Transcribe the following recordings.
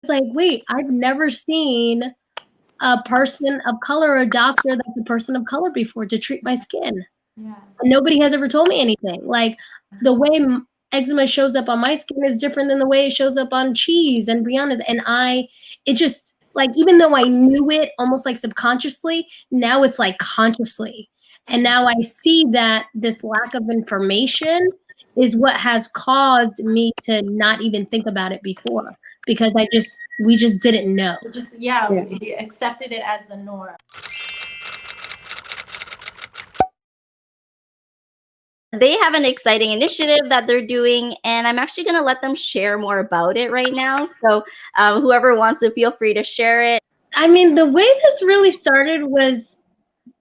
like, wait, I've never seen a person of color or a doctor that's a person of color before to treat my skin. Yeah. Nobody has ever told me anything. Like, the way eczema shows up on my skin is different than the way it shows up on Cheese and Briana's. And it just, like, even though I knew it almost like subconsciously, now it's like consciously. And now I see that this lack of information is what has caused me to not even think about it before, because we just didn't know. We accepted it as the norm. They have an exciting initiative that they're doing, and I'm actually going to let them share more about it right now. So whoever wants to, feel free to share it. I mean, the way this really started was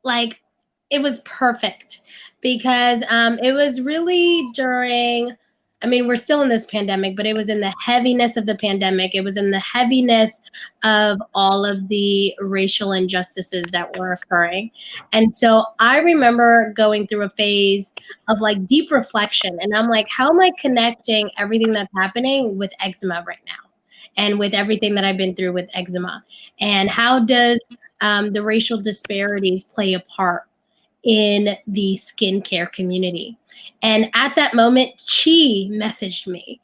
like, it was perfect, because it was really during, I mean, we're still in this pandemic, but it was in the heaviness of the pandemic. It was in the heaviness of all of the racial injustices that were occurring. And so I remember going through a phase of like deep reflection. And I'm like, how am I connecting everything that's happening with eczema right now? And with everything that I've been through with eczema? And how does the racial disparities play a part in the skincare community? And at that moment, Chi messaged me.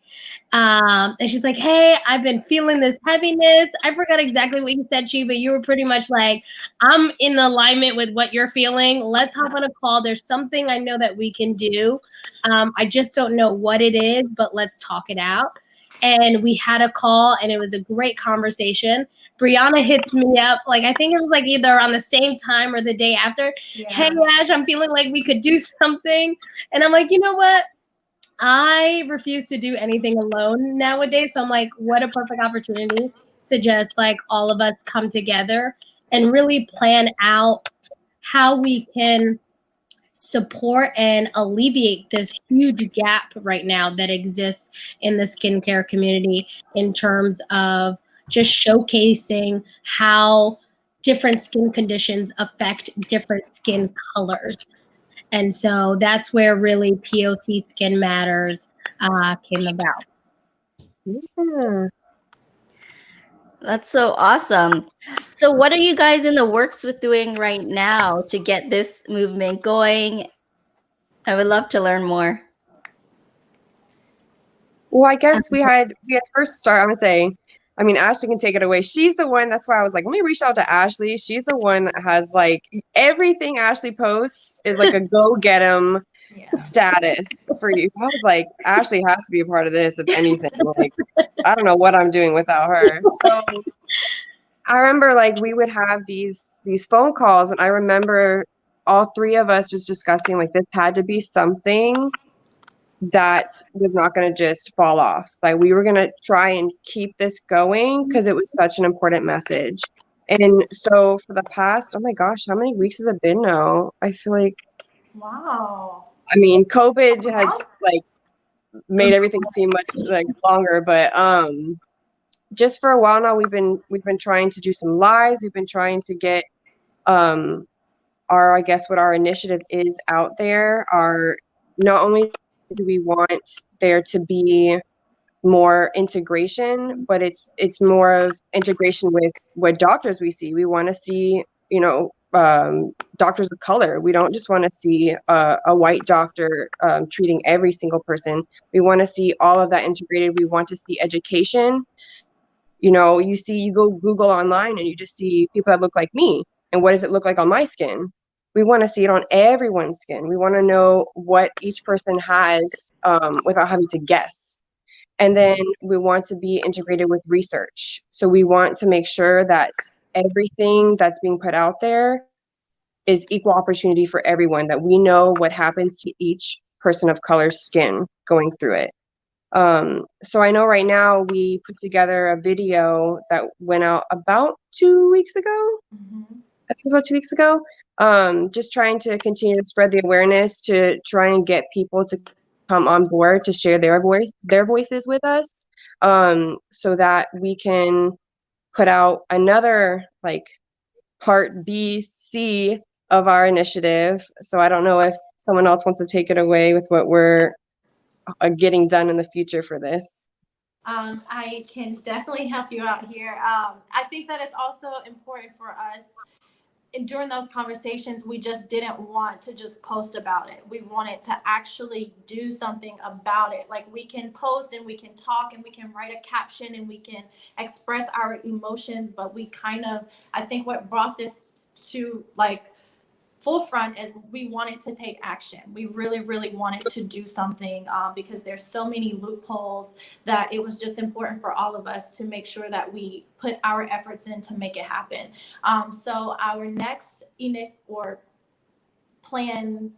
And she's like, hey, I've been feeling this heaviness. I forgot exactly what you said, Chi, but you were pretty much like, I'm in alignment with what you're feeling. Let's hop on a call. There's something I know that we can do. I just don't know what it is, but let's talk it out. And we had a call, and it was a great conversation. Briana hits me up, like, I think it was like either around the same time or the day after. Yeah. Hey, Ash, I'm feeling like we could do something. And I'm like, you know what? I refuse to do anything alone nowadays. So I'm like, what a perfect opportunity to just like all of us come together and really plan out how we can support and alleviate this huge gap right now that exists in the skincare community, in terms of just showcasing how different skin conditions affect different skin colors. And so that's where really POC Skin Matters came about. Yeah. That's so awesome. So what are you guys in the works with doing right now to get this movement going? I would love to learn more. Well, I guess we had first start, I'm gonna say, I mean, Ashley can take it away. She's the one, that's why I was like, let me reach out to Ashley. She's the one that has like everything Ashley posts is like a go get 'em status for you. So I was like, Ashley has to be a part of this, if anything. Like, I don't know what I'm doing without her. So I remember like we would have these phone calls, and I remember all three of us just discussing like this had to be something that was not going to just fall off. Like, we were going to try and keep this going because it was such an important message. And so for the past, oh my gosh, how many weeks has it been now? I feel like, wow. I mean, COVID has like made everything seem much like longer, but just for a while now, we've been trying to do some lives. We've been trying to get I guess what our initiative is out there. Not only do we want there to be more integration, but it's more of integration with what doctors we see. We want to see, doctors of color. We don't just want to see a white doctor treating every single person. We want to see all of that integrated. We want to see education. You go Google online and you just see people that look like me. And what does it look like on my skin? We want to see it on everyone's skin. We want to know what each person has without having to guess. And then we want to be integrated with research. So we want to make sure that everything that's being put out there is equal opportunity for everyone, that we know what happens to each person of color's skin going through it. So I know right now we put together a video that went out about 2 weeks ago. Mm-hmm. I think it was about 2 weeks ago. Just trying to continue to spread the awareness, to try and get people to come on board to share their voices with us, so that we can put out another like part B, C of our initiative. So I don't know if someone else wants to take it away with what we're getting done in the future for this. I can definitely help you out here. I think that it's also important for us. And during those conversations, we just didn't want to just post about it. We wanted to actually do something about it. Like, we can post and we can talk and we can write a caption and we can express our emotions, but we I think what brought this to like full front is we wanted to take action. We really, really wanted to do something because there's so many loopholes that it was just important for all of us to make sure that we put our efforts in to make it happen. So our next plan,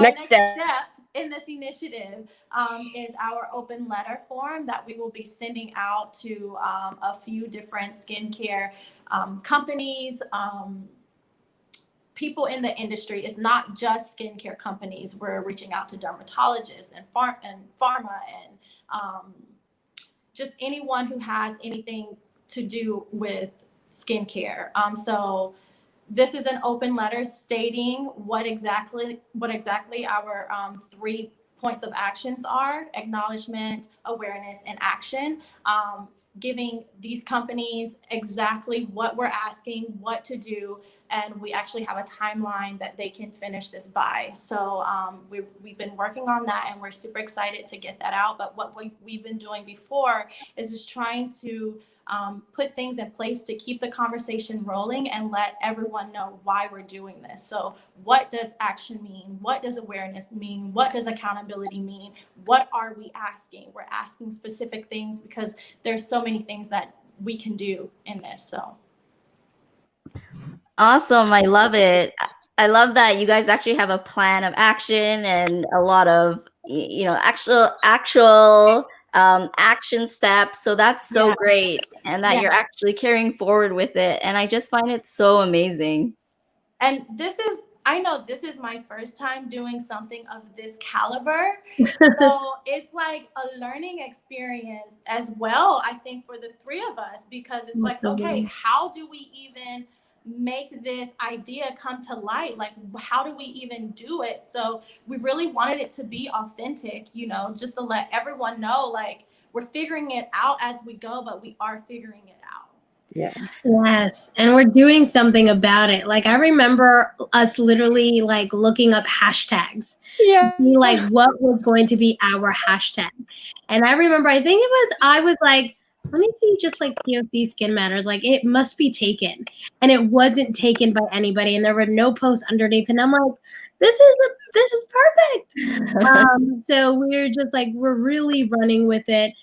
Next step in this initiative is our open letter form that we will be sending out to a few different skincare companies, people in the industry. It's not just skincare companies. We're reaching out to dermatologists and pharma and just anyone who has anything to do with skincare. So this is an open letter stating what exactly our 3 points of actions are: acknowledgement, awareness, and action. Giving these companies exactly what we're asking, what to do, and we actually have a timeline that they can finish this by. So we've been working on that, and we're super excited to get that out. But what we've been doing before is just trying to put things in place to keep the conversation rolling and let everyone know why we're doing this. So what does action mean? What does awareness mean? What does accountability mean? What are we asking? We're asking specific things because there's so many things that we can do in this. So Awesome. I love it. I love that you guys actually have a plan of action and a lot of, actual action steps. So that's so great. And that you're actually carrying forward with it. And I just find it so amazing. And I know this is my first time doing something of this caliber. So it's like a learning experience as well, I think, for the 3 of us, because it's like, okay, how do we even make this idea come to light? Like, how do we even do it? So we really wanted it to be authentic, just to let everyone know, like, we're figuring it out as we go, but we are figuring it out. Yeah. Yes. And we're doing something about it. Like, I remember us literally like looking up hashtags to see like what was going to be our hashtag. And I remember, I was like, let me see, just like POC Skin Matters, like it must be taken. And it wasn't taken by anybody. And there were no posts underneath. And I'm like, this is perfect. So we're just like, we're really running with it.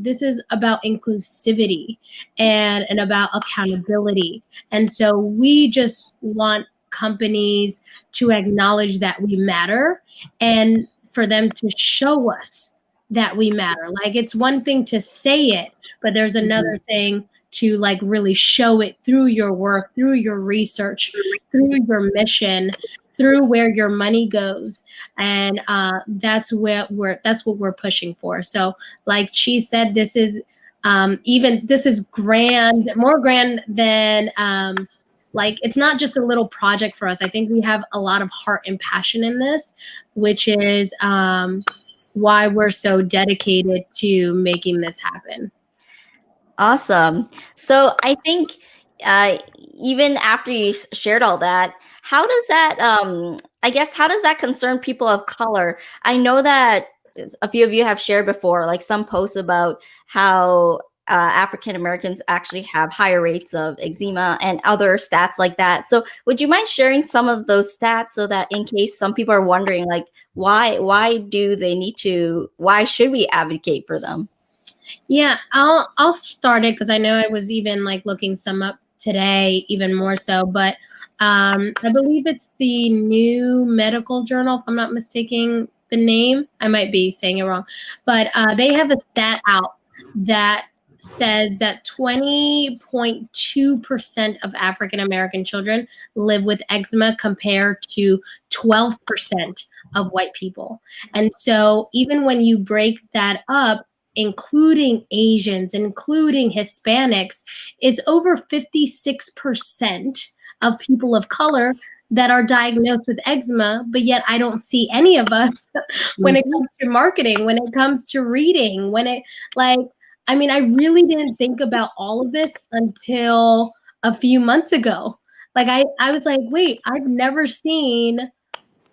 This is about inclusivity and about accountability. And so we just want companies to acknowledge that we matter and for them to show us that we matter. Like, it's one thing to say it, but there's another thing to like really show it through your work, through your research, through your mission, through where your money goes. And that's what we're pushing for. So like she said, this is grand, more grand than like, it's not just a little project for us. I think we have a lot of heart and passion in this, which is why we're so dedicated to making this happen. Awesome. So I think even after you shared all that, how does that, how does that concern people of color? I know that a few of you have shared before, like some posts about how African Americans actually have higher rates of eczema and other stats like that. So would you mind sharing some of those stats so that in case some people are wondering, like, why should we advocate for them? Yeah, I'll start it because I know I was even like looking some up today, even more so. But I believe it's the New Medical Journal, if I'm not mistaken the name. I might be saying it wrong, but they have a stat out that says that 20.2% of African American children live with eczema compared to 12% of white people. And so even when you break that up, including Asians, including Hispanics, it's over 56% of people of color that are diagnosed with eczema, but yet I don't see any of us when it comes to marketing, when it comes to reading, I mean, I really didn't think about all of this until a few months ago. Like I was like, wait, I've never seen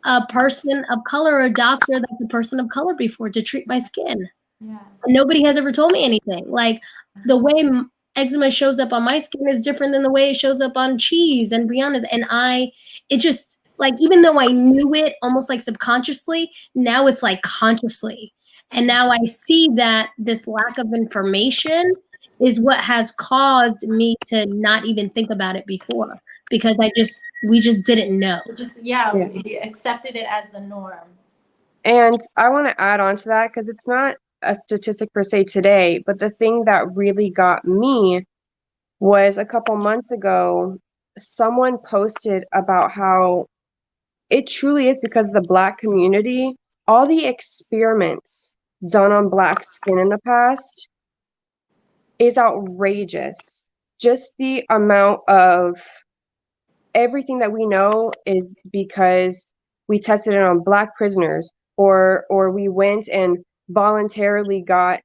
a person of color or a doctor that's a person of color before to treat my skin. Yeah. And nobody has ever told me anything. Like the way eczema shows up on my skin is different than the way it shows up on cheese and Briana's. And it just like, even though I knew it almost like subconsciously, now it's like consciously. And now I see that this lack of information is what has caused me to not even think about it before, because we just didn't know. We accepted it as the norm. And I want to add on to that, because it's not a statistic per se today, but the thing that really got me was a couple months ago, someone posted about how it truly is because of the Black community. All the experiments done on Black skin in the past is outrageous. Just the amount of everything that we know is because we tested it on Black prisoners, or we went and voluntarily got,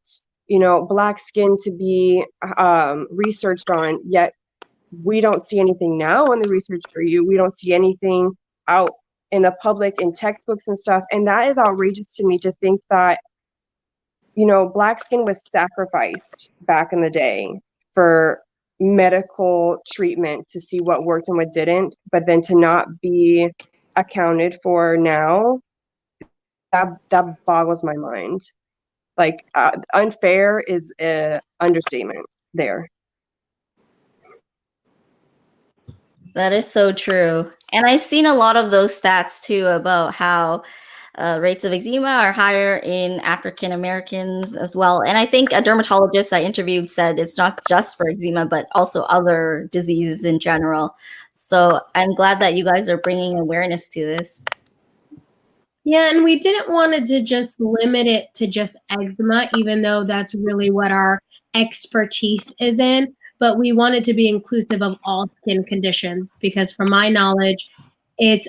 Black skin to be researched on, yet we don't see anything now on the research for you. We don't see anything out in the public in textbooks and stuff. And that is outrageous to me, to think that, Black skin was sacrificed back in the day for medical treatment to see what worked and what didn't, but then to not be accounted for now, that boggles my mind. Like, unfair is an understatement there. That is so true. And I've seen a lot of those stats too about how rates of eczema are higher in African Americans as well. And I think a dermatologist I interviewed said it's not just for eczema, but also other diseases in general. So I'm glad that you guys are bringing awareness to this. Yeah, and we didn't want to just limit it to just eczema, even though that's really what our expertise is in. But we wanted to be inclusive of all skin conditions, because from my knowledge, if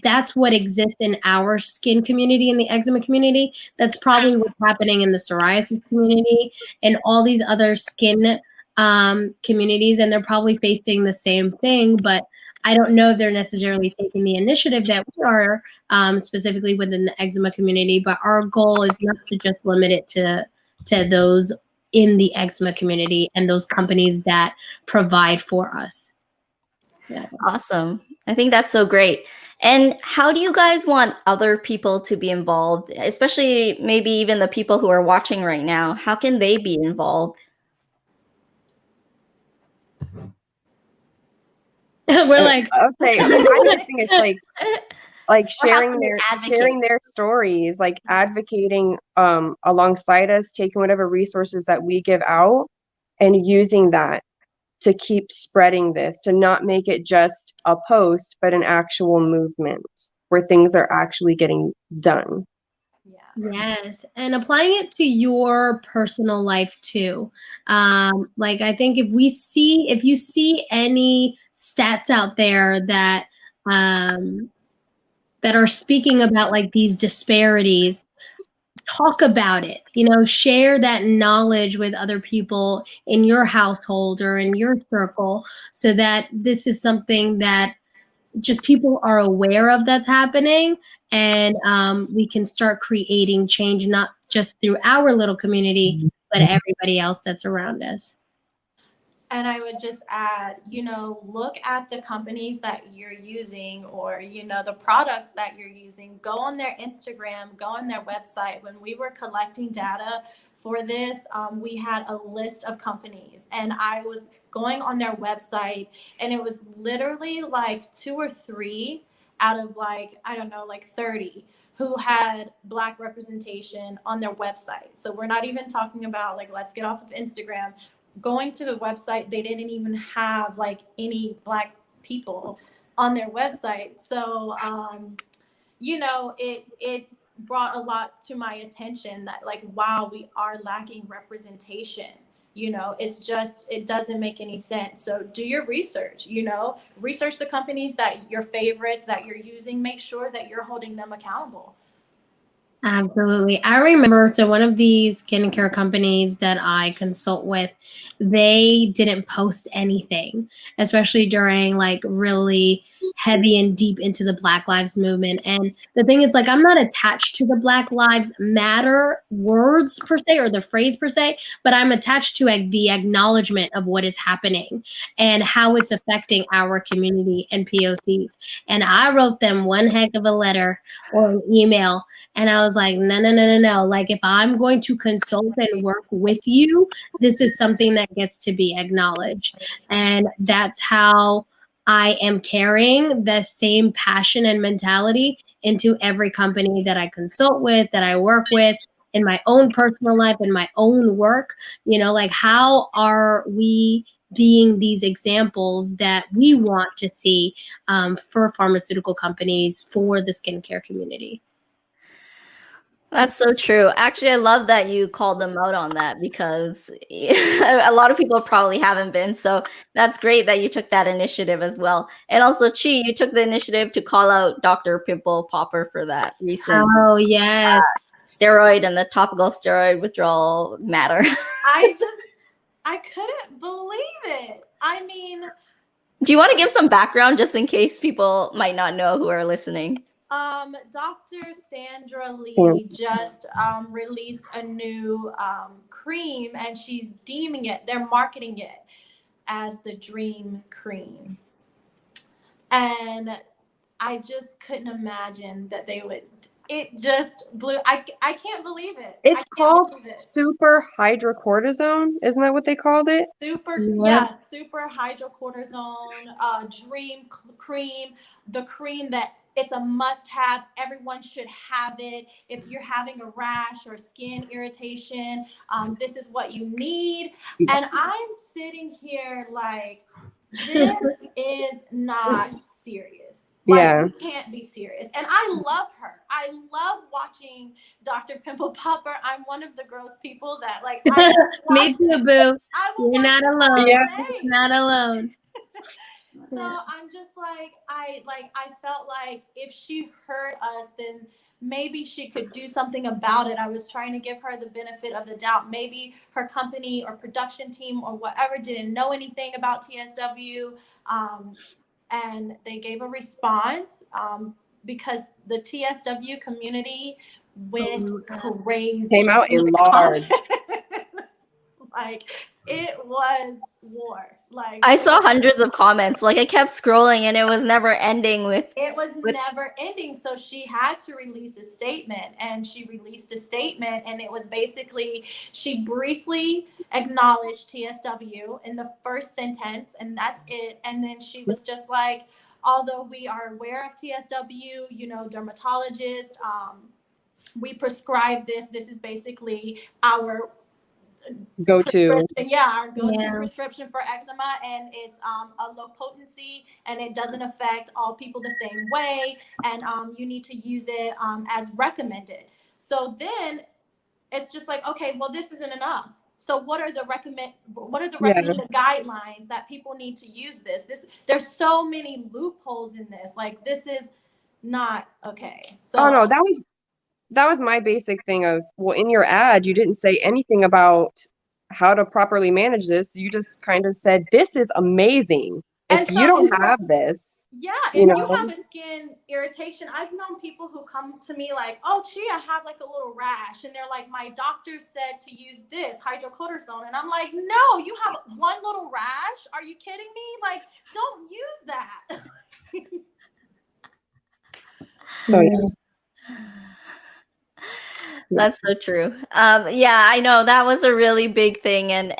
that's what exists in our skin community, in the eczema community, that's probably what's happening in the psoriasis community and all these other skin communities, and they're probably facing the same thing. But I don't know if they're necessarily taking the initiative that we are, specifically within the eczema community. But our goal is not to just limit it to those in the eczema community and those companies that provide for us. Yeah. Awesome. I think that's so great. And how do you guys want other people to be involved, especially maybe even the people who are watching right now? How can they be involved? We're like, okay. My thing is like sharing their stories, like advocating alongside us, taking whatever resources that we give out and using that to keep spreading this, to not make it just a post, but an actual movement where things are actually getting done. Yes, and applying it to your personal life too. Like, I think if you see any stats out there that that are speaking about like these disparities, talk about it, share that knowledge with other people in your household or in your circle, so that this is something that just people are aware of that's happening, and we can start creating change, not just through our little community, but everybody else that's around us. And I would just add, look at the companies that you're using, or, the products that you're using. Go on their Instagram, go on their website. When we were collecting data for this, we had a list of companies, and I was going on their website, and it was literally like 2 or 3 out of 30 who had Black representation on their website. So we're not even talking about let's get off of Instagram. Going to the website, they didn't even have any Black people on their website. So, it brought a lot to my attention that wow, we are lacking representation It's just, it doesn't make any sense. So do your research, research the companies that your favorites that you're using, make sure that you're holding them accountable. Absolutely. I remember, so one of these skincare companies that I consult with, they didn't post anything, especially during like really heavy and deep into the Black Lives Movement. And the thing is, like, I'm not attached to the Black Lives Matter words per se, or the phrase per se, but I'm attached to the acknowledgement of what is happening and how it's affecting our community and POCs. And I wrote them one heck of a letter or an email. And I was like, no. Like, if I'm going to consult and work with you, this is something that gets to be acknowledged. And that's how I am carrying the same passion and mentality into every company that I consult with, that I work with, in my own personal life, in my own work. Like, how are we being these examples that we want to see for pharmaceutical companies, for the skincare community? That's so true. Actually, I love that you called them out on that, because a lot of people probably haven't been. So that's great that you took that initiative as well. And also, Chi, you took the initiative to call out Dr. Pimple Popper for that recent yes. Steroid and the topical steroid withdrawal matter. I couldn't believe it. I mean, do you want to give some background just in case people might not know who are listening? Dr. Sandra Lee just released a new cream, and she's they're marketing it as the Dream Cream. And I just couldn't imagine that they would. It just blew. I can't believe it. It's called super hydrocortisone. Isn't that what they called it? Super hydrocortisone Dream Cream, the cream that it's a must-have. Everyone should have it. If you're having a rash or skin irritation, this is what you need. And I'm sitting here like, this is not serious. Like, you can't be serious. And I love her. I love watching Dr. Pimple Popper. I'm one of the gross people that like. Me too, boo. You're not alone. Not alone. So I'm just like, I felt like if she heard us, then maybe she could do something about it. I was trying to give her the benefit of the doubt. Maybe her company or production team or whatever didn't know anything about TSW. And they gave a response because the TSW community went crazy. Came out in large. Like, it was war. Like, I saw hundreds of comments. Like, I kept scrolling and it was never ending never ending. So she had to release a statement, and she released a statement, and it was basically, she briefly acknowledged TSW in the first sentence, and that's it. And then she was just like, although we are aware of TSW, dermatologists, we prescribe this. This is basically our go-to prescription for eczema, and it's a low potency, and it doesn't affect all people the same way, and you need to use it as recommended. So then it's just like, okay, well, this isn't enough. So what are the recommended guidelines that people need to use this? There's so many loopholes in this. Like, this is not okay. So no, that was my basic thing of, well, in your ad, you didn't say anything about how to properly manage this. You just kind of said, this is amazing. If you don't have this. Yeah, if you have a skin irritation, I've known people who come to me like, oh, Chi, I have like a little rash. And they're like, my doctor said to use this hydrocortisone. And I'm like, no, you have one little rash? Are you kidding me? Like, don't use that. So, yeah. That's so true. Yeah, I know that was a really big thing, and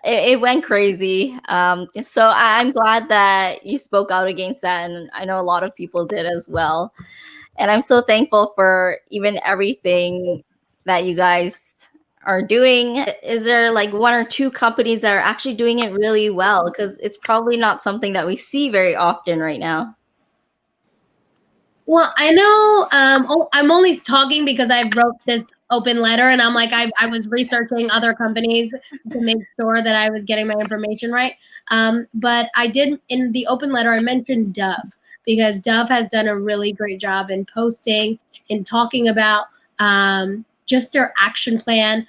it went crazy. So I'm glad that you spoke out against that, and I know a lot of people did as well. And I'm so thankful for even everything that you guys are doing. Is there like one or two companies that are actually doing it really well? Because it's probably not something that we see very often right now. Well, I know I'm only talking because I wrote this open letter, and I'm like, I was researching other companies to make sure that I was getting my information right. But I did, in the open letter, I mentioned Dove, because Dove has done a really great job in posting and talking about just their action plan.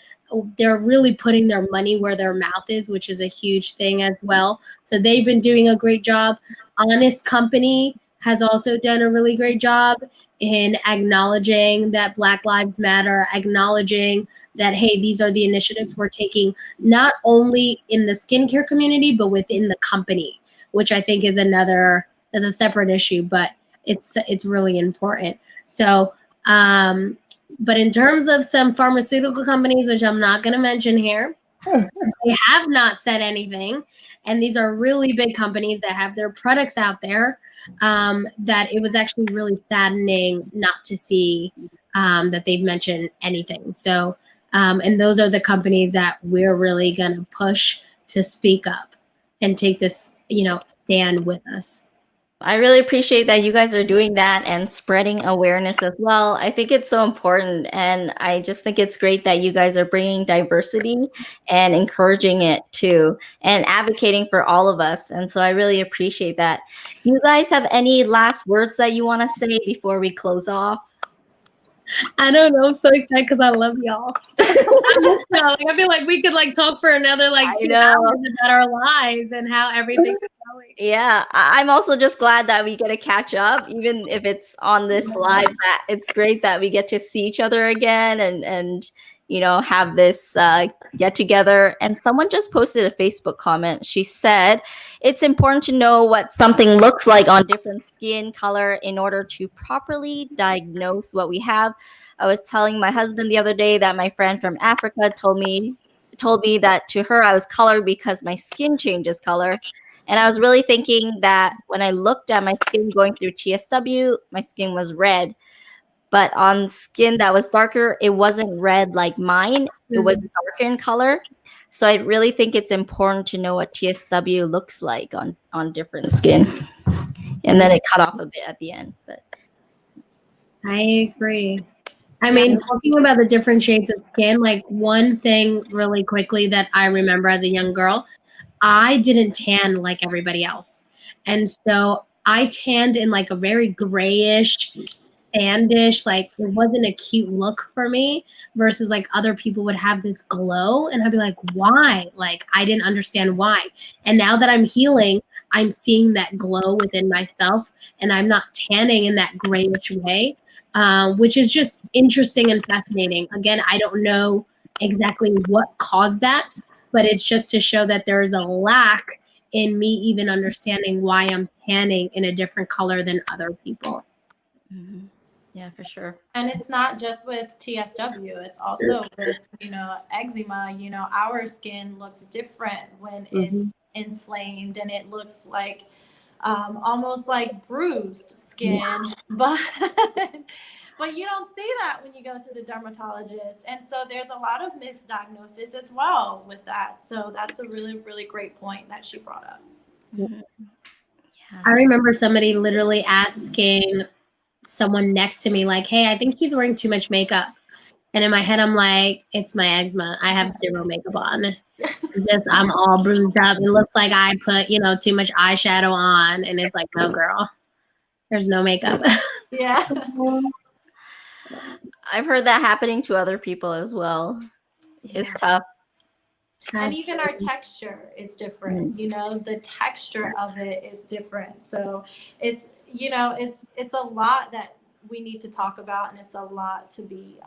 They're really putting their money where their mouth is, which is a huge thing as well. So they've been doing a great job. Honest Company has also done a really great job in acknowledging that Black Lives Matter, acknowledging that, hey, these are the initiatives we're taking, not only in the skincare community, but within the company, which I think is a separate issue, but it's really important. So, but in terms of some pharmaceutical companies, which I'm not going to mention here, they have not said anything. And these are really big companies that have their products out there, that it was actually really saddening not to see that they've mentioned anything. So, and those are the companies that we're really going to push to speak up and take this, stand with us. I really appreciate that you guys are doing that and spreading awareness as well. I think it's so important. And I just think it's great that you guys are bringing diversity and encouraging it too, and advocating for all of us. And so I really appreciate that. You guys have any last words that you want to say before we close off? I don't know. I'm so excited because I love y'all. I feel like we could talk for another 2 hours about our lives and how everything is going. Yeah, I'm also just glad that we get to catch up, even if it's on this live. That it's great that we get to see each other again and have this get together. And someone just posted a Facebook comment. She said, it's important to know what something looks like on different skin color in order to properly diagnose what we have. I was telling my husband the other day that my friend from Africa told me that to her I was colored because my skin changes color. And I was really thinking that when I looked at my skin going through TSW, my skin was red. But on skin that was darker, it wasn't red like mine. It was darker in color. So I really think it's important to know what TSW looks like on different skin. And then it cut off a bit at the end. But I agree. I mean, talking about the different shades of skin, one thing really quickly that I remember as a young girl, I didn't tan like everybody else. And so I tanned in a very grayish, sandish, it wasn't a cute look for me, versus other people would have this glow, and I'd be like, why? I didn't understand why. And now that I'm healing, I'm seeing that glow within myself, and I'm not tanning in that grayish way, which is just interesting and fascinating. Again, I don't know exactly what caused that, but it's just to show that there is a lack in me even understanding why I'm tanning in a different color than other people. Mm-hmm. Yeah, for sure. And it's not just with TSW. It's also with, eczema. Our skin looks different when it's inflamed, and it looks like almost like bruised skin. Yeah. But you don't see that when you go to the dermatologist. And so there's a lot of misdiagnosis as well with that. So that's a really, really great point that she brought up. Yeah. I remember somebody literally asking someone next to me, hey, I think she's wearing too much makeup. And in my head, I'm like, it's my eczema. I have zero makeup on. I'm all bruised up. It looks like I put, too much eyeshadow on. And it's like, no, girl, there's no makeup. Yeah. I've heard that happening to other people as well. Yeah. It's tough. And even our texture is different. The texture of it is different. So it's, it's a lot that we need to talk about, and it's a lot to be,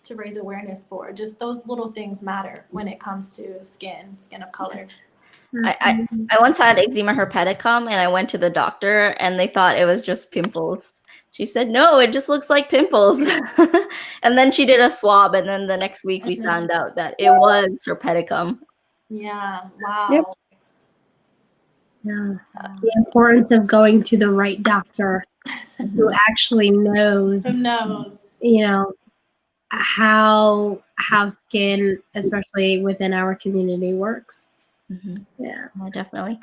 to raise awareness for. Just those little things matter when it comes to skin of color. I once had eczema herpeticum, and I went to the doctor, and they thought it was just pimples. She said, no, it just looks like pimples. And then she did a swab, and then the next week we found out that it was herpeticum. Yeah. Wow. Yep. Yeah. The importance of going to the right doctor who actually knows. Who knows? How skin, especially within our community, works. Mm-hmm. Yeah, definitely.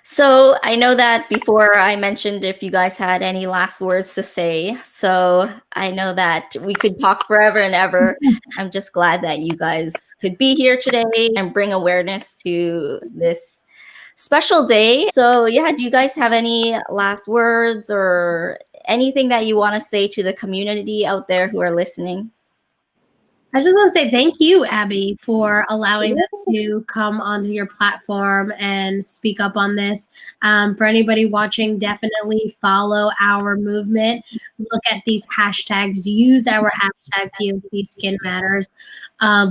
So I know that before I mentioned if you guys had any last words to say. So I know that we could talk forever and ever. I'm just glad that you guys could be here today and bring awareness to this special day. So yeah, do you guys have any last words or anything that you want to say to the community out there who are listening? I just want to say thank you, Abby, for allowing us to come onto your platform and speak up on this. For anybody watching, definitely follow our movement. Look at these hashtags. Use our hashtag POC Skin Matters.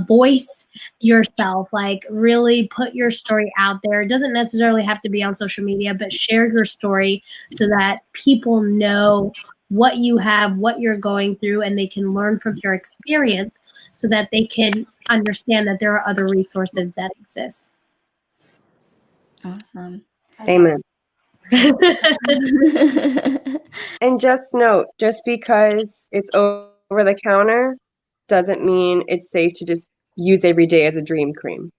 Voice yourself. Like, really put your story out there. It doesn't necessarily have to be on social media, but share your story so that people know what you have, what you're going through, and they can learn from your experience so that they can understand that there are other resources that exist. Awesome. Amen. And just note, just because it's over the counter doesn't mean it's safe to just use every day as a dream cream.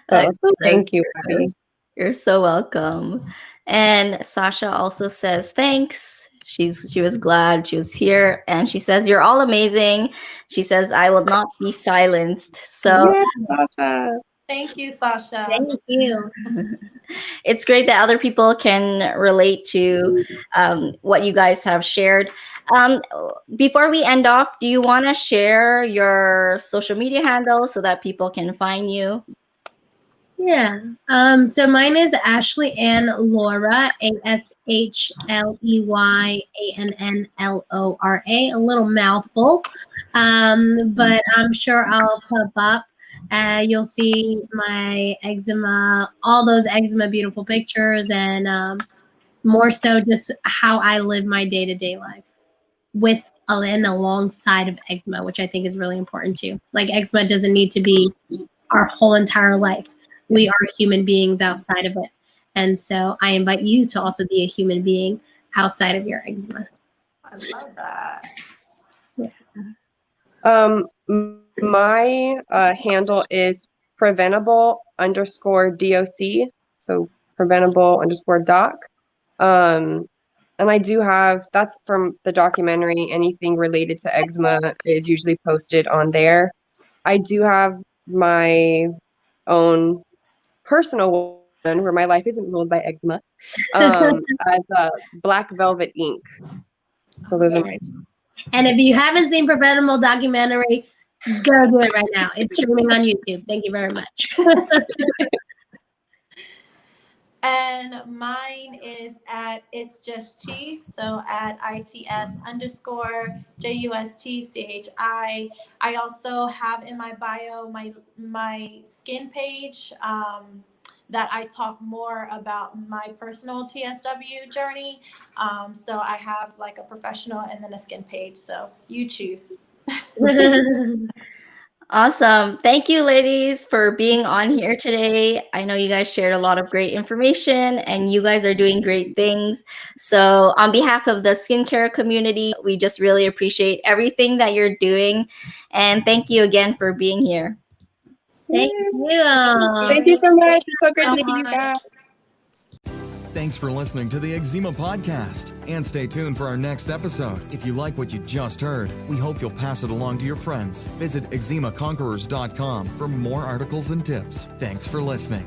So, thank you, Abby. You're so welcome. And Sasha also says thanks. She was glad she was here, and she says you're all amazing. She says I will not be silenced. So yeah, Sasha. Thank you, Sasha. Thank you. It's great that other people can relate to what you guys have shared. Before we end off, do you want to share your social media handles so that people can find you? Yeah. So mine is Ashley Ann Lora, ASHLEYANNLORA. A little mouthful, but I'm sure I'll pop up. You'll see my eczema, all those eczema beautiful pictures, and more so just how I live my day-to-day life with and alongside of eczema, which I think is really important too. Like, eczema doesn't need to be our whole entire life. We are human beings outside of it. And so I invite you to also be a human being outside of your eczema. I love that. Yeah. My handle is preventable_DOC. So preventable_doc. And I do have, that's from the documentary. Anything related to eczema is usually posted on there. I do have my own personal one where my life isn't ruled by eczema, as Black Velvet Ink. So those are mine. And if you haven't seen Preventable documentary, go do it right now. It's streaming on YouTube. Thank you very much. And mine is at It's Just Cheese, so at ITS_JUSTCHI. I also have in my bio my skin page that I talk more about my personal TSW journey. So I have like a professional and then a skin page. So you choose. Awesome. Thank you, ladies, for being on here today. I know you guys shared a lot of great information and you guys are doing great things. So on behalf of the skincare community, we just really appreciate everything that you're doing. And thank you again for being here. Thank you. Thank you so much. It's so great to meet you back. Thanks for listening to the Eczema Podcast. And stay tuned for our next episode. If you like what you just heard, we hope you'll pass it along to your friends. Visit eczemaconquerors.com for more articles and tips. Thanks for listening.